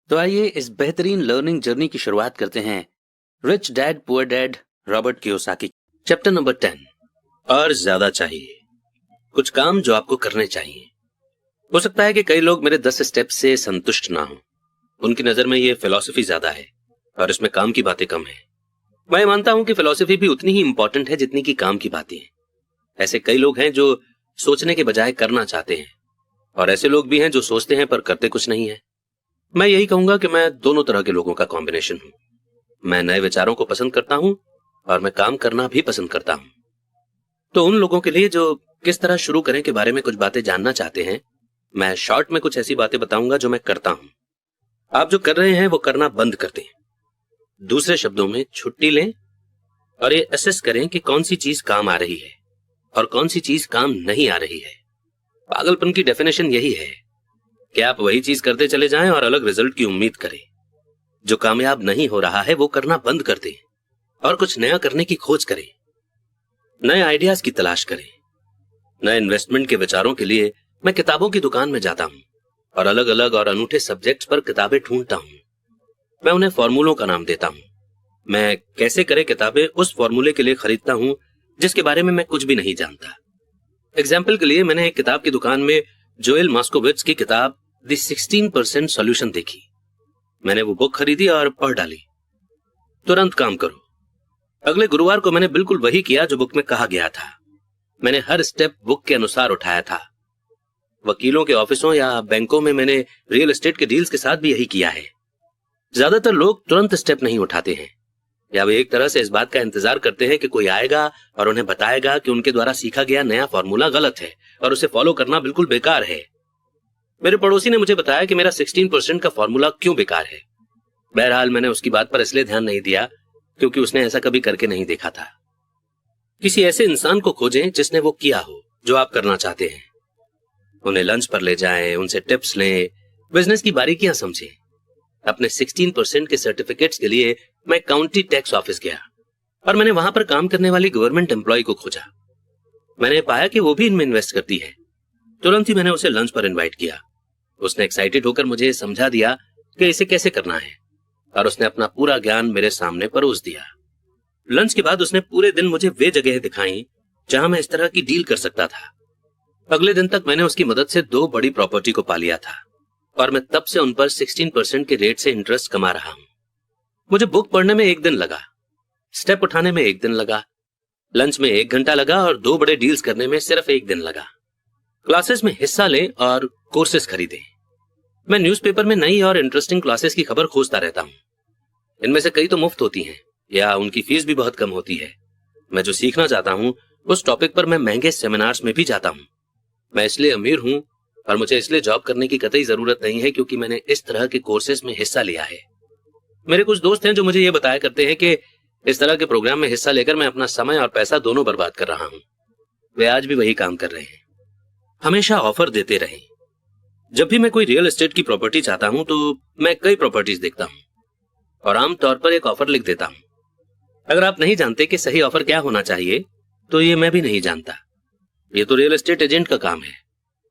तो आइए इस बेहतरीन लर्निंग जर्नी की शुरुआत करते हैं rich dad poor dad Robert Kiyosaki. Chapter number 10, और ज्यादा चाहिए। कुछ काम जो आपको करने चाहिए। हो सकता है कि कई लोग मेरे 10 स्टेप से संतुष्ट ना हो। उनकी नजर में ये फिलॉसफी ज्यादा है और इसमें काम की बातें कम है। मैं मानता हूं कि फिलॉसफी भी उतनी ही इंपॉर्टेंट है जितनी की काम की बातें हैं। ऐसे कई लोग हैं जो सोचने के बजाय करना चाहते हैं, और ऐसे लोग भी हैं जो सोचते हैं पर करते कुछ नहीं है। मैं यही कहूंगा कि मैं दोनों तरह के लोगों का कॉम्बिनेशन हूं। मैं नए विचारों को पसंद करता हूं और मैं काम करना भी पसंद करता हूं। तो उन लोगों के लिए जो किस तरह शुरू करें के बारे में कुछ बातें जानना चाहते हैं, मैं शॉर्ट में कुछ ऐसी बातें बताऊंगा जो मैं करता हूं। आप जो कर रहे हैं वो करना बंद कर दें। दूसरे शब्दों में, छुट्टी लें और ये असेस करें कि कौन सी चीज काम आ रही है और कौन सी चीज काम नहीं आ रही है। पागलपन की डेफिनेशन यही है कि आप वही चीज करते चले जाएं और अलग रिजल्ट की उम्मीद करें। जो कामयाब नहीं हो रहा है वो करना बंद कर दें और कुछ नया करने की खोज करें। नए आइडियाज की तलाश करें। नए इन्वेस्टमेंट के विचारों के लिए मैं किताबों की दुकान में जाता हूं और अलग अलग और अनूठे सब्जेक्ट्स पर किताबें ढूंढता हूं। मैं उन्हें फॉर्मूलों का नाम देता हूं। मैं कैसे करे किताबें उस फॉर्मूले के लिए खरीदता हूं जिसके बारे में मैं कुछ भी नहीं जानता। एग्जाम्पल के लिए मैंने एक किताब की दुकान में जोएल मॉस्कोविट्ज की किताब द 16% सॉल्यूशन देखी। मैंने वो बुक खरीदी और पढ़ डाली। तुरंत काम करो। अगले गुरुवार को मैंने बिल्कुल वही किया जो बुक में कहा गया था। मैंने हर स्टेप बुक के अनुसार उठाया था। वकीलों के ऑफिसों या बैंकों में मैंने रियल एस्टेट के डील्स के साथ भी यही किया है। ज्यादातर लोग तुरंत स्टेप नहीं उठाते हैं, या वे एक तरह से इस बात का इंतजार करते हैं कि कोई आएगा और उन्हें बताएगा कि उनके द्वारा सीखा गया नया फॉर्मूला गलत है और उसे फॉलो करना बिल्कुल बेकार है। मेरे पड़ोसी ने मुझे बताया कि मेरा 16% का फॉर्मूला क्यों बेकार है। बहरहाल मैंने उसकी बात पर इसलिए ध्यान नहीं दिया क्योंकि उसने ऐसा कभी करके नहीं देखा था। किसी ऐसे इंसान को खोजें जिसने वो किया हो जो आप करना चाहते हैं। उन्हें लंच पर ले जाएं, उनसे टिप्स लें, बिजनेस की बारीकियां समझें। अपने 16% के सर्टिफिकेट्स के लिए मैं काउंटी टैक्स ऑफिस गया और मैंने वहां पर काम करने वाली गवर्नमेंट एम्प्लॉय को खोजा। मैंने पाया कि वो भी इनमें इन्वेस्ट करती है। तुरंत ही मैंने उसे लंच पर इनवाइट किया। उसने एक्साइटेड होकर मुझे समझा दिया कि इसे कैसे करना है और उसने अपना पूरा ज्ञान मेरे सामने परोस दिया। लंच के बाद उसने पूरे दिन मुझे वे जगह दिखाई जहां मैं इस तरह की डील कर सकता था। अगले दिन तक मैंने उसकी मदद से 2 बड़ी प्रॉपर्टी को पा लिया था और मैं तब से उन पर 16% के रेट से इंटरेस्ट कमा रहा हूं। मुझे बुक पढ़ने में 1 दिन लगा, स्टेप उठाने में 1 दिन लगा, लंच में 1 घंटा लगा और 2 बड़े डील्स करने में सिर्फ 1 दिन लगा। क्लासेस में हिस्सा लें और कोर्सेज खरीदें। मैं न्यूज़पेपर में नई और इंटरेस्टिंग क्लासेस की खबर खोजता रहता हूं। इनमें से कई तो मुफ्त होती हैं या उनकी फीस भी बहुत कम होती है। मैं जो सीखना चाहता हूं उस टॉपिक पर मैं महंगे सेमिनार्स में भी जाता हूं। मैं इसलिए अमीर हूं और मुझे इसलिए जॉब करने की कतई जरूरत नहीं है क्योंकि मैंने इस तरह के कोर्सेज में हिस्सा लिया है। मेरे कुछ दोस्त हैं जो मुझे ये बताया करते हैं कि इस तरह के प्रोग्राम में हिस्सा लेकर मैं अपना समय और पैसा दोनों बर्बाद कर रहा हूं। वे आज भी वही काम कर रहे हैं। हमेशा ऑफर देते रहें। जब भी मैं कोई रियल एस्टेट की प्रॉपर्टी चाहता हूं तो मैं कई प्रॉपर्टीज देखता हूं और आमतौर पर एक ऑफर लिख देता हूं। अगर आप नहीं जानते कि सही ऑफर क्या होना चाहिए तो ये मैं भी नहीं जानता। ये तो रियल एस्टेट एजेंट का काम है।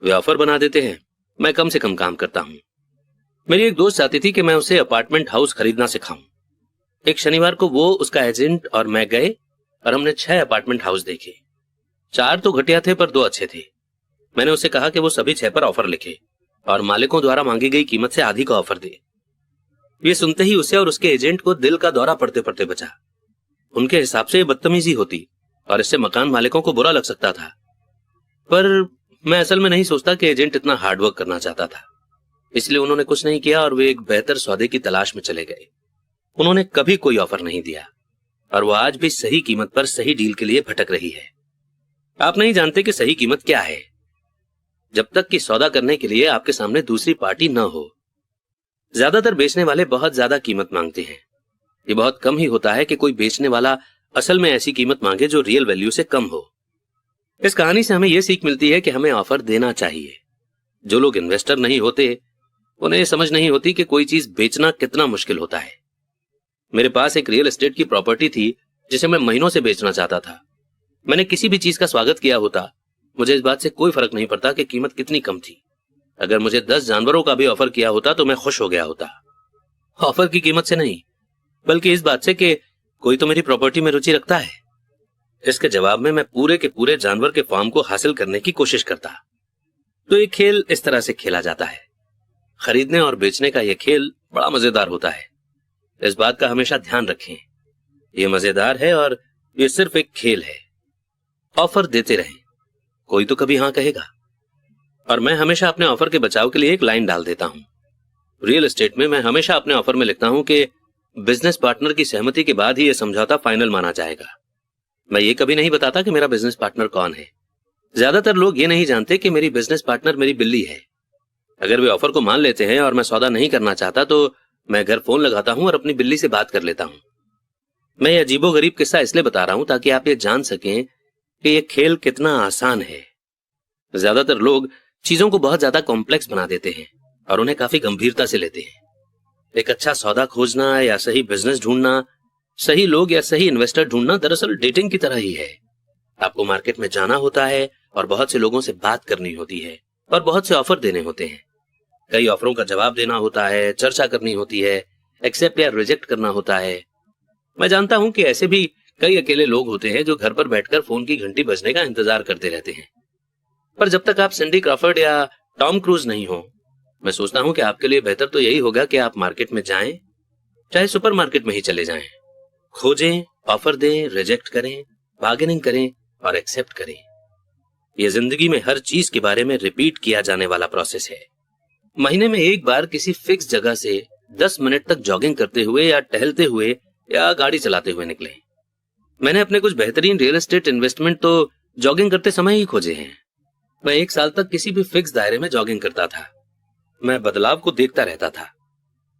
वे ऑफर बना देते हैं, मैं कम से कम काम करता हूं। मेरी एक दोस्त चाहती थी कि मैं उसे अपार्टमेंट हाउस खरीदना सिखाऊं। एक शनिवार को वो, उसका एजेंट और मैं गए और हमने 6 अपार्टमेंट हाउस देखे। 4 तो घटिया थे पर 2 अच्छे थे। मैंने उसे कहा कि वो सभी 6 पर ऑफर लिखे और मालिकों द्वारा मांगी गई कीमत से आधी का ऑफर दे। ये सुनते ही उसे और उसके एजेंट को दिल का दौरा पड़ते पड़ते बचा। उनके हिसाब से ये बदतमीजी होती और इससे मकान मालिकों को बुरा लग सकता था, पर मैं असल में नहीं सोचता कि एजेंट इतना हार्डवर्क करना चाहता था। इसलिए उन्होंने कुछ नहीं किया और वे एक बेहतर सौदे की तलाश में चले गए। उन्होंने कभी कोई ऑफर नहीं दिया और वो आज भी सही कीमत पर सही डील के लिए भटक रही है। आप नहीं जानते कि सही कीमत क्या है जब तक कि सौदा करने के लिए आपके सामने दूसरी पार्टी न हो। ज्यादातर बेचने वाले बहुत ज्यादा कीमत मांगते हैं। ये बहुत कम ही होता है कि कोई बेचने वाला असल में ऐसी कीमत मांगे जो रियल वैल्यू से कम हो। इस कहानी से हमें यह सीख मिलती है कि हमें ऑफर देना चाहिए। जो लोग इन्वेस्टर नहीं होते उन्हें समझ नहीं होती कि कोई चीज बेचना कितना मुश्किल होता है। मेरे पास एक रियल एस्टेट की प्रॉपर्टी थी जिसे मैं महीनों से बेचना चाहता था। मैंने किसी भी चीज का स्वागत किया होता, मुझे इस बात से कोई फर्क नहीं पड़ता कि कीमत कितनी कम थी। अगर मुझे 10 जानवरों का भी ऑफर किया होता तो मैं खुश हो गया होता। ऑफर की कीमत से नहीं, बल्कि इस बात से कि कोई तो मेरी प्रॉपर्टी में रुचि रखता है। इसके जवाब में मैं पूरे के पूरे जानवर के फार्म को हासिल करने की कोशिश करता। तो ये खेल इस तरह से खेला जाता है। खरीदने और बेचने का यह खेल बड़ा मजेदार होता है। इस बात का हमेशा ध्यान रखें, यह मजेदार है और यह सिर्फ एक खेल है। ऑफर देते रहें, कोई तो कभी हां कहेगा। और मैं हमेशा अपने ऑफर के बचाव के लिए एक लाइन डाल देता हूं। रियल एस्टेट में मैं हमेशा अपने ऑफर में लिखता हूं कि बिजनेस पार्टनर की सहमति के बाद ही यह समझौता फाइनल माना जाएगा। मैं ये कभी नहीं बताता कि मेरा बिजनेस पार्टनर कौन है। ज्यादातर लोग ये नहीं जानते कि मेरी बिजनेस पार्टनर मेरी बिल्ली है। अगर वे ऑफर को मान लेते हैं और मैं सौदा नहीं करना चाहता तो मैं घर फोन लगाता हूं और अपनी बिल्ली से बात कर लेता हूं। मैं ये अजीबोगरीब किस्सा इसलिए बता रहा हूं ताकि आप ये जान सकें कि यह खेल कितना आसान है। ज्यादातर लोग चीजों को बहुत ज्यादा कॉम्प्लेक्स बना देते हैं और उन्हें काफी गंभीरता से लेते हैं। एक अच्छा सौदा खोजना या सही बिजनेस ढूंढना, सही लोग या सही इन्वेस्टर ढूंढना दरअसल डेटिंग की तरह ही है। आपको मार्केट में जाना होता है और बहुत से लोगों से बात करनी होती है और बहुत से ऑफर देने होते हैं। कई ऑफरों का जवाब देना होता है, चर्चा करनी होती है, एक्सेप्ट या रिजेक्ट करना होता है। मैं जानता हूं कि ऐसे भी कई अकेले लोग होते हैं जो घर पर बैठकर फोन की घंटी बजने का इंतजार करते रहते हैं। पर जब तक आप सिंडी क्रॉफर्ड या टॉम क्रूज नहीं हो, मैं सोचता हूं कि आपके लिए बेहतर तो यही होगा कि आप मार्केट में जाएं, चाहे सुपरमार्केट में ही चले जाएं, खोजें, ऑफर दें, रिजेक्ट करें, बार्गेनिंग करें और एक्सेप्ट करें। यह जिंदगी में हर चीज के बारे में रिपीट किया जाने वाला प्रोसेस है। महीने में एक बार किसी फिक्स जगह से 10 मिनट तक जॉगिंग करते हुए या टहलते हुए या गाड़ी चलाते हुए निकलें। मैंने अपने कुछ बेहतरीन रियल एस्टेट इन्वेस्टमेंट तो जॉगिंग करते समय ही खोजे हैं। मैं 1 साल तक किसी भी फिक्स दायरे में जॉगिंग करता था। मैं बदलाव को देखता रहता था।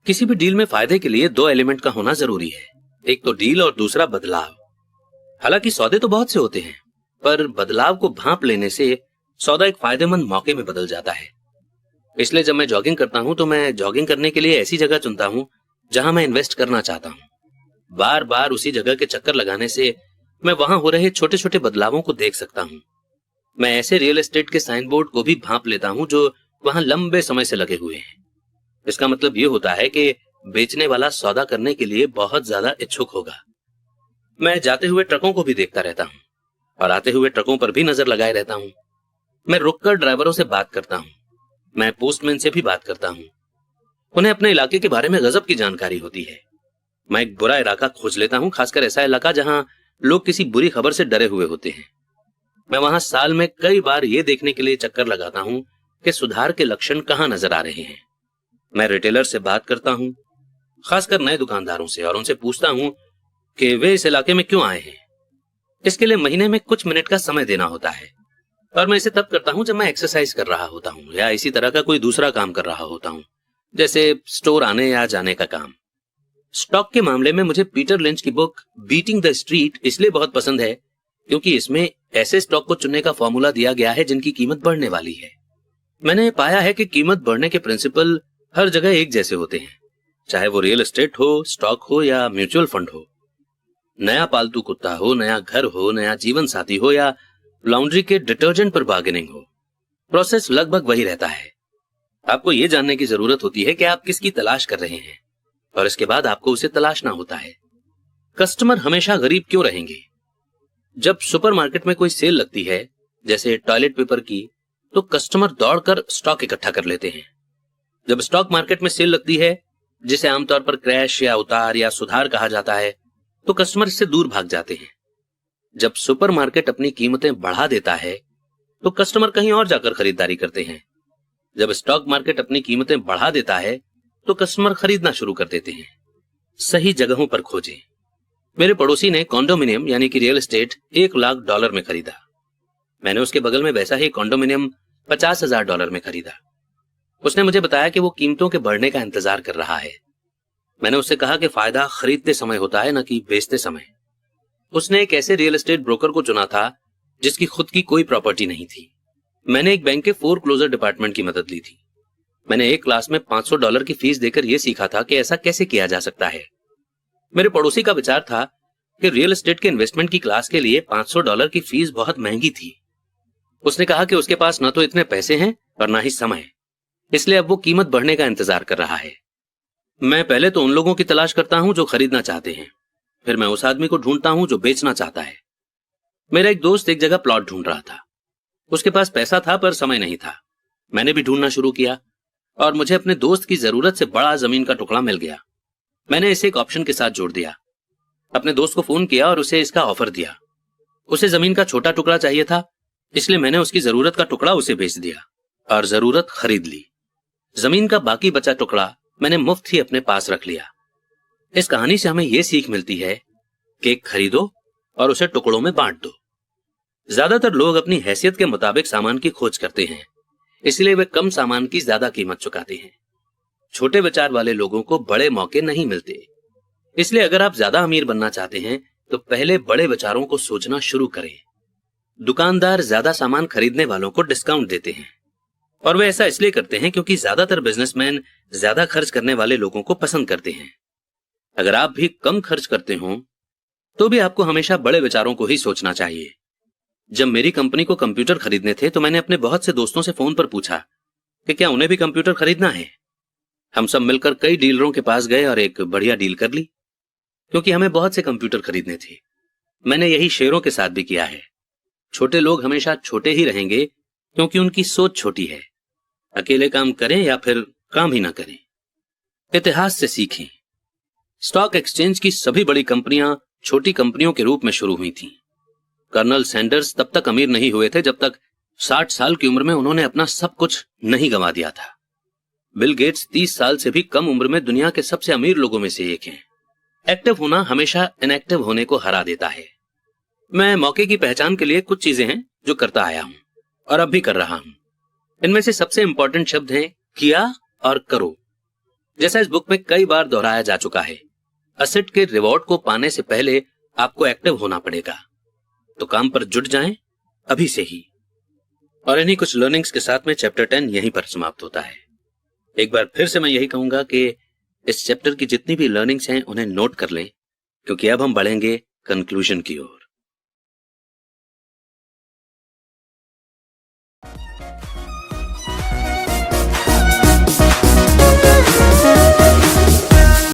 किसी भी डील में फायदे के लिए 2 एलिमेंट का होना जरूरी है, एक तो डील और दूसरा बदलाव। हालांकि सौदे तो बहुत से होते हैं, पर बदलाव को भांप लेने से सौदा एक फायदेमंद मौके में बदल जाता है। इसलिए जब मैं जॉगिंग करता हूं तो मैं जॉगिंग करने के लिए ऐसी जगह चुनता हूं जहां मैं इन्वेस्ट करना चाहता हूं। बार बार उसी जगह के चक्कर लगाने से मैं वहां हो रहे छोटे छोटे बदलावों को देख सकता हूं। मैं ऐसे रियल एस्टेट के साइन बोर्ड को भी भांप लेता हूं जो वहां लंबे समय से लगे हुए हैं। इसका मतलब यह होता है कि बेचने वाला सौदा करने के लिए बहुत ज्यादा इच्छुक होगा। मैं जाते हुए ट्रकों को भी देखता रहता हूं और आते हुए ट्रकों पर भी नजर लगाए रहता हूं। मैं रुककर ड्राइवरों से बात करता हूं। मैं पोस्टमैन से भी बात करता हूं। उन्हें अपने इलाके के बारे में गजब की जानकारी होती है। मैं एक बुरा इलाका खोज लेता हूं, खासकर ऐसा इलाका जहां लोग किसी बुरी खबर से डरे हुए होते हैं। मैं वहां साल में कई बार यह देखने के लिए चक्कर लगाता हूं कि सुधार के लक्षण कहां नजर आ रहे हैं। मैं रिटेलर से बात करता हूं, खासकर नए दुकानदारों से, और उनसे पूछता हूं कि वे इस इलाके में क्यों आए हैं। इसके लिए महीने में कुछ मिनट का समय देना होता है और मैं इसे तब करता हूं जब मैं एक्सरसाइज कर रहा होता हूं या इसी तरह का कोई दूसरा काम कर रहा होता हूं, जैसे स्टोर आने या जाने का काम। स्टॉक के मामले में मुझे पीटर लिंच की बुक बीटिंग द स्ट्रीट इसलिए बहुत पसंद है क्योंकि इसमें ऐसे स्टॉक को चुनने का फॉर्मूला दिया गया है जिनकी कीमत बढ़ने वाली है। मैंने पाया है कि कीमत बढ़ने के प्रिंसिपल हर जगह एक जैसे होते हैं, चाहे वो रियल एस्टेट हो, स्टॉक हो या म्यूचुअल फंड हो। नया पालतू कुत्ता हो, नया घर हो, नया जीवन साथी हो या लॉन्ड्री के डिटर्जेंट पर बार्गेनिंग हो, प्रोसेस लगभग वही रहता है। आपको यह जानने की जरूरत होती है कि आप किसकी तलाश कर रहे हैं और इसके बाद आपको उसे तलाशना होता है। कस्टमर हमेशा गरीब क्यों रहेंगे? जब सुपरमार्केट में कोई सेल लगती है, जैसे टॉयलेट पेपर की, तो कस्टमर दौड़कर स्टॉक इकट्ठा कर लेते हैं। जब स्टॉक मार्केट में सेल लगती है, जिसे आमतौर पर क्रैश या उतार या सुधार कहा जाता है, तो कस्टमर इससे दूर भाग जाते हैं। जब सुपरमार्केट अपनी कीमतें बढ़ा देता है, तो कस्टमर कहीं और जाकर खरीदारी करते हैं। जब स्टॉक मार्केट अपनी कीमतें बढ़ा देता है, तो कस्टमर खरीदना शुरू कर देते हैं। सही जगहों पर खोजें। मेरे पड़ोसी ने कॉन्डोमिनियम यानी कि रियल एस्टेट $1 लाख में खरीदा। मैंने उसके बगल में वैसा ही कॉन्डोमिनियम $50,000 में खरीदा। उसने मुझे बताया कि वो कीमतों के बढ़ने का इंतजार कर रहा है। मैंने उससे कहा कि फायदा खरीदते समय होता है, न कि बेचते समय। उसने एक ऐसे रियल एस्टेट ब्रोकर को चुना था जिसकी खुद की कोई प्रॉपर्टी नहीं थी। मैंने एक बैंक के फोरक्लोजर डिपार्टमेंट की मदद ली थी। मैंने एक क्लास में $500 की फीस देकर यह सीखा था कि ऐसा कैसे किया जा सकता है। मेरे पड़ोसी का विचार था कि रियल एस्टेट के इन्वेस्टमेंट की क्लास के लिए $500 की फीस बहुत महंगी थी। उसने कहा कि उसके पास न तो इतने पैसे हैं और ना ही समय, इसलिए अब वो कीमत बढ़ने का इंतजार कर रहा है। मैं पहले तो उन लोगों की तलाश करता हूं जो खरीदना चाहते हैं, फिर मैं उस आदमी को ढूंढता हूं जो बेचना चाहता है। मेरा एक दोस्त एक जगह प्लॉट ढूंढ रहा था। उसके पास पैसा था पर समय नहीं था। मैंने भी ढूंढना शुरू किया और मुझे अपने दोस्त की जरूरत से बड़ा जमीन का टुकड़ा मिल गया। मैंने इसे एक ऑप्शन के साथ जोड़ दिया। अपने दोस्त को फोन किया और उसे इसका ऑफर दिया। उसे जमीन का छोटा टुकड़ा चाहिए था, इसलिए मैंने उसकी जरूरत का टुकड़ा उसे बेच दिया और जरूरत खरीद ली। जमीन का बाकी बचा टुकड़ा मैंने मुफ्त ही अपने पास रख लिया। इस कहानी से हमें यह सीख मिलती है कि खरीदो और उसे टुकड़ों में बांट दो। ज्यादातर लोग अपनी हैसियत के मुताबिक सामान की खोज करते हैं, इसलिए वे कम सामान की ज्यादा कीमत चुकाते हैं। छोटे विचार वाले लोगों को बड़े मौके नहीं मिलते। इसलिए अगर आप ज्यादा अमीर बनना चाहते हैं तो पहले बड़े विचारों को सोचना शुरू करें। दुकानदार ज्यादा सामान खरीदने वालों को डिस्काउंट देते हैं और वे ऐसा इसलिए करते हैं क्योंकि ज्यादातर बिजनेसमैन ज्यादा खर्च करने वाले लोगों को पसंद करते हैं। अगर आप भी कम खर्च करते हो तो भी आपको हमेशा बड़े विचारों को ही सोचना चाहिए। जब मेरी कंपनी को कंप्यूटर खरीदने थे तो मैंने अपने बहुत से दोस्तों से फोन पर पूछा कि क्या उन्हें भी कंप्यूटर खरीदना है। हम सब मिलकर कई डीलरों के पास गए और एक बढ़िया डील कर ली, क्योंकि हमें बहुत से कंप्यूटर खरीदने थे। मैंने यही शेयरों के साथ भी किया है। छोटे लोग हमेशा छोटे ही रहेंगे क्योंकि उनकी सोच छोटी है। अकेले काम करें या फिर काम ही ना करें। इतिहास से सीखें। स्टॉक एक्सचेंज की सभी बड़ी कंपनियां छोटी कंपनियों के रूप में शुरू हुई थीं। कर्नल सैंडर्स तब तक अमीर नहीं हुए थे जब तक 60 साल की उम्र में उन्होंने अपना सब कुछ नहीं गंवा दिया था। बिल गेट्स 30 साल से भी कम उम्र में दुनिया के सबसे अमीर लोगों में से एक हैं। एक्टिव होना हमेशा इनएक्टिव होने को हरा देता है। मैं मौके की पहचान के लिए कुछ चीजें हैं जो करता आया हूं और अब भी कर रहा हूं। इनमें से सबसे इंपॉर्टेंट शब्द हैं किया और करो। जैसा इस बुक में कई बार दोहराया जा चुका है, असेट के रिवॉर्ड को पाने से पहले आपको एक्टिव होना पड़ेगा। तो काम पर जुट जाएं अभी से ही। और इन्हीं कुछ लर्निंग्स के साथ में चैप्टर 10 यहीं पर समाप्त होता है। एक बार फिर से मैं यही कहूंगा कि इस चैप्टर की जितनी भी लर्निंग्स हैं उन्हें नोट कर लें, क्योंकि अब हम बढ़ेंगे कंक्लूजन की ओर।